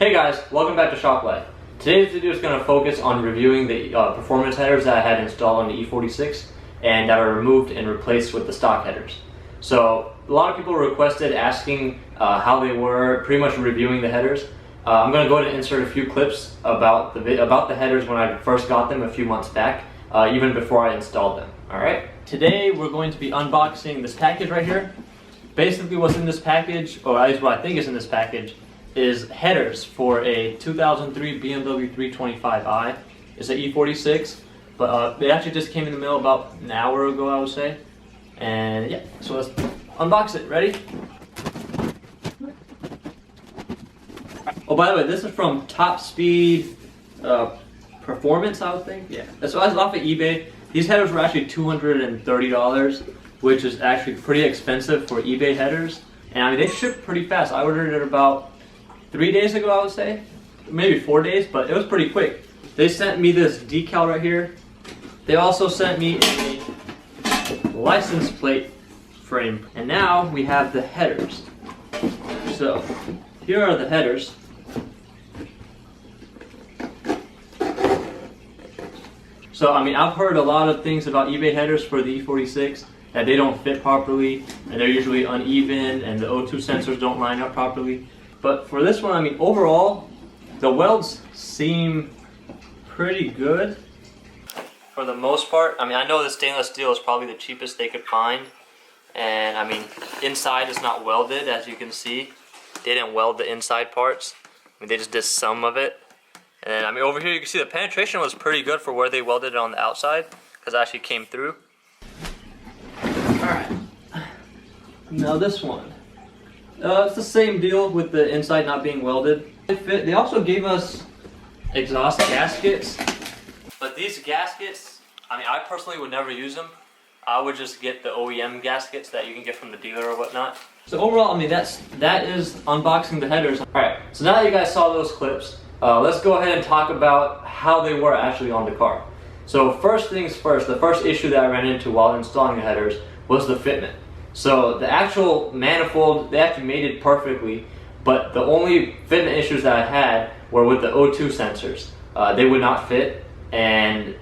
Hey guys, welcome back to ShopLife. Today's video is going to focus on reviewing the performance headers that I had installed on the E46 and that are removed and replaced with the stock headers. So a lot of people requested asking how they were, pretty much reviewing the headers. I'm going to go ahead and insert a few clips about the headers when I first got them a few months back, even before I installed them. Alright, today we're going to be unboxing this package right here. Basically what's in this package, or at least what I think is in this package, is headers for a 2003 BMW 325i. It's an E46, but it actually just came in the mail about an hour ago, I would say. And yeah, so let's unbox it. Ready? Oh, by the way, this is from Top Speed Performance, I would think. Yeah, so I was off of eBay. These headers were actually $230, which is actually pretty expensive for eBay headers. And I mean, they ship pretty fast. I ordered it about 3 days ago, I would say, maybe 4 days, but it was pretty quick. They sent me this decal right here. They also sent me a license plate frame, and now we have the headers. So here are the headers. So I mean, I've heard a lot of things about eBay headers for the E46, that they don't fit properly, and they're usually uneven, and the O2 sensors don't line up properly. But for this one, I mean, overall, the welds seem pretty good for the most part. I mean, I know the stainless steel is probably the cheapest they could find. And I mean, inside is not welded, as you can see. They didn't weld the inside parts. I mean, they just did some of it. And then, I mean, over here you can see the penetration was pretty good for where they welded it on the outside, because it actually came through. Alright, now this one. It's the same deal with the inside not being welded. They also gave us exhaust gaskets, but these gaskets, I mean, I personally would never use them. I would just get the OEM gaskets that you can get from the dealer or whatnot. So overall, I mean, that is unboxing the headers. Alright, so now that you guys saw those clips, let's go ahead and talk about how they were actually on the car. So first things first, the first issue that I ran into while installing the headers was the fitment. So the actual manifold, they actually made it perfectly, but the only fitment issues that I had were with the O2 sensors. They would not fit, and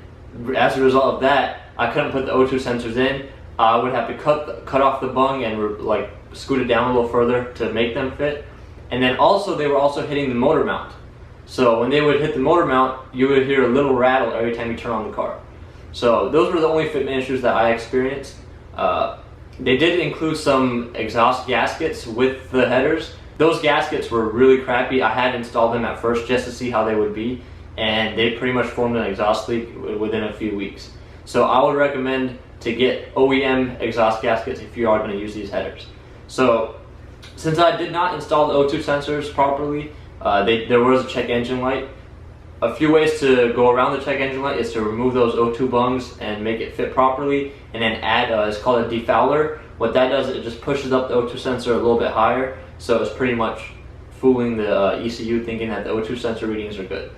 as a result of that, I couldn't put the O2 sensors in. I would have to cut off the bung and like scoot it down a little further to make them fit. And then also, they were also hitting the motor mount. So when they would hit the motor mount, you would hear a little rattle every time you turn on the car. So those were the only fitment issues that I experienced. They did include some exhaust gaskets with the headers. Those gaskets were really crappy. I had installed them at first just to see how they would be, and they pretty much formed an exhaust leak within a few weeks. So I would recommend to get OEM exhaust gaskets if you are going to use these headers. So since I did not install the O2 sensors properly, there was a check engine light. A few ways to go around the check engine light is to remove those O2 bungs and make it fit properly, and then add, it's called a defouler. What that does, it just pushes up the O2 sensor a little bit higher, so it's pretty much fooling the ECU thinking that the O2 sensor readings are good.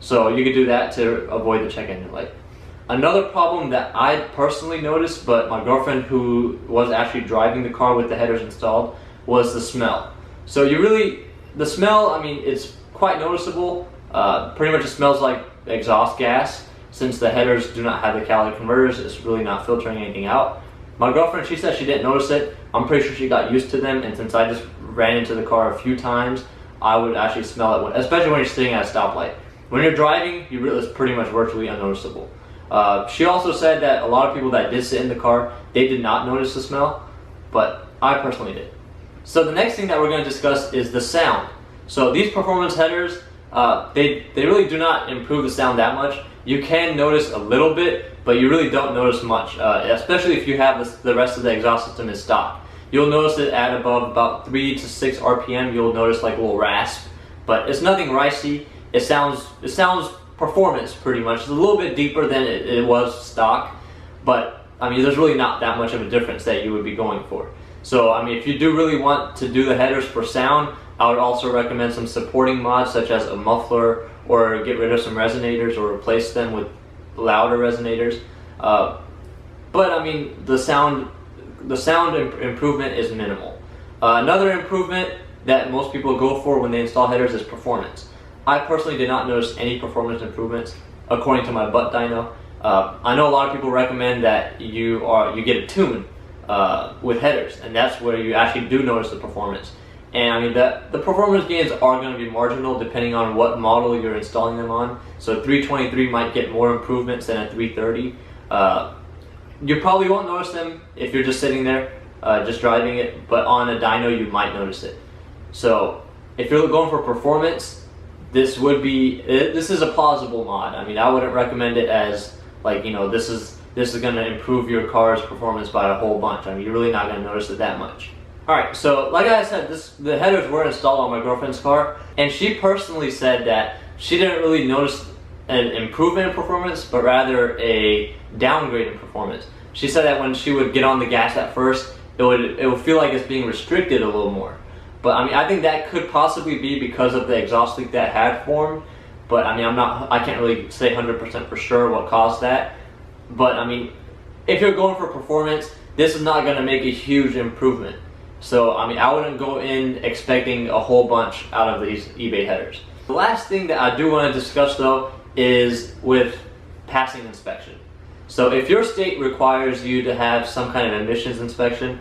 So you could do that to avoid the check engine light. Another problem that I personally noticed, but my girlfriend who was actually driving the car with the headers installed, was the smell. So the smell, I mean, it's quite noticeable. Pretty much it smells like exhaust gas. Since the headers do not have the catalytic converters, it's really not filtering anything out. My girlfriend, she said she didn't notice it. I'm pretty sure she got used to them, and since I just ran into the car a few times, I would actually smell it, especially when you're sitting at a stoplight. When you're driving, it's pretty much virtually unnoticeable. She also said that a lot of people that did sit in the car, they did not notice the smell, but I personally did. So the next thing that we're going to discuss is the sound. So these performance headers, they really do not improve the sound that much. You can notice a little bit, but you really don't notice much, especially if you have the rest of the exhaust system in stock. You'll notice it at above about 3 to 6 RPM, you'll notice like a little rasp, but it's nothing ricey. It sounds performance pretty much. It's a little bit deeper than it was stock, but I mean, there's really not that much of a difference that you would be going for. So I mean, if you do really want to do the headers for sound, I would also recommend some supporting mods such as a muffler, or get rid of some resonators or replace them with louder resonators. But I mean, the sound improvement is minimal. Another improvement that most people go for when they install headers is performance. I personally did not notice any performance improvements according to my butt dyno. I know a lot of people recommend that you get a tune with headers, and that's where you actually do notice the performance. And I mean the performance gains are going to be marginal depending on what model you're installing them on. So 323 might get more improvements than a 330. You probably won't notice them if you're just sitting there just driving it, but on a dyno you might notice it. So if you're going for performance, this is a plausible mod. I mean, I wouldn't recommend it as like, you know, this is going to improve your car's performance by a whole bunch. I mean, you're really not going to notice it that much. Alright, so like I said, the headers were installed on my girlfriend's car, and she personally said that she didn't really notice an improvement in performance, but rather a downgrade in performance. She said that when she would get on the gas at first, it would feel like it's being restricted a little more. But I mean, I think that could possibly be because of the exhaust leak that had formed. But I mean, I can't really say 100% for sure what caused that. But I mean, if you're going for performance, this is not going to make a huge improvement. So I mean, I wouldn't go in expecting a whole bunch out of these eBay headers. The last thing that I do want to discuss though is with passing inspection. So if your state requires you to have some kind of emissions inspection,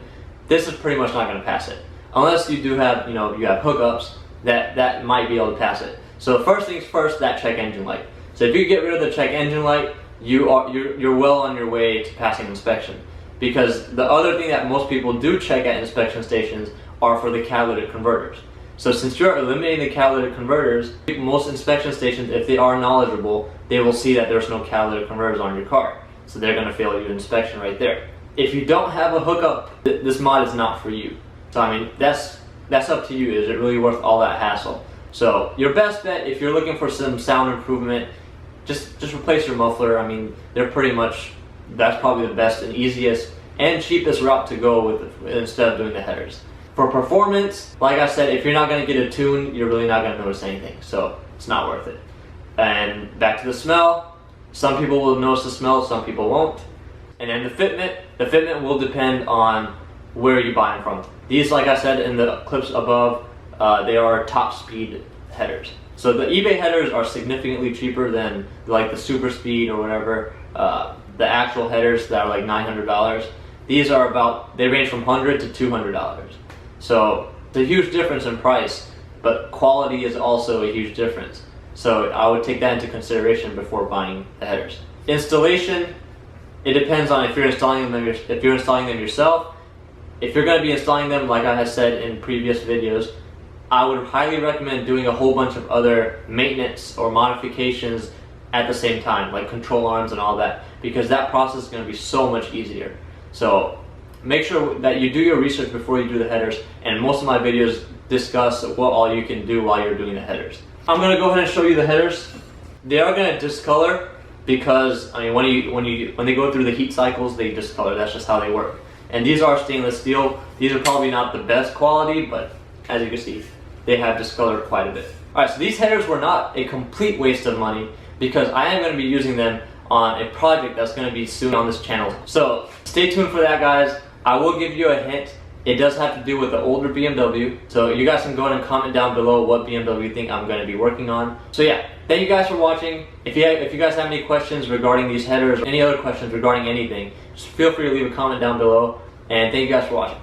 this is pretty much not going to pass it. Unless you do have, you have hookups that might be able to pass it. So first things first, that check engine light. So if you get rid of the check engine light, you're well on your way to passing inspection. Because the other thing that most people do check at inspection stations are for the catalytic converters. So since you're eliminating the catalytic converters, most inspection stations, if they are knowledgeable, they will see that there's no catalytic converters on your car. So they're going to fail your inspection right there. If you don't have a hookup, this mod is not for you. So I mean, that's up to you. Is it really worth all that hassle? So your best bet, if you're looking for some sound improvement, just replace your muffler. I mean, that's probably the best and easiest and cheapest route to go with instead of doing the headers. For performance, like I said, if you're not going to get a tune, you're really not going to notice anything. So it's not worth it. And back to the smell. Some people will notice the smell, some people won't. And then the fitment will depend on where you buy them from. These, like I said in the clips above, they are top speed headers. So the eBay headers are significantly cheaper than like the super speed or whatever. The actual headers that are like $900. These are they range from $100 to $200. So it's a huge difference in price, but quality is also a huge difference. So I would take that into consideration before buying the headers. Installation, it depends on if you're installing them yourself. If you're going to be installing them, like I had said in previous videos, I would highly recommend doing a whole bunch of other maintenance or modifications at the same time, like control arms and all that, because that process is going to be so much easier. So make sure that you do your research before you do the headers, and most of my videos discuss what all you can do while you're doing the headers. I'm going to go ahead and show you the headers. They are going to discolor because I mean when they go through the heat cycles, they discolor. That's just how they work. And these are stainless steel. These are probably not the best quality, but as you can see, they have discolored quite a bit. Alright, so these headers were not a complete waste of money because I am going to be using them on a project that's going to be soon on this channel. So stay tuned for that, guys. I will give you a hint. It does have to do with the older BMW. So you guys can go ahead and comment down below what BMW you think I'm going to be working on. So yeah, thank you guys for watching. If you guys have any questions regarding these headers, or any other questions regarding anything, just feel free to leave a comment down below. And thank you guys for watching.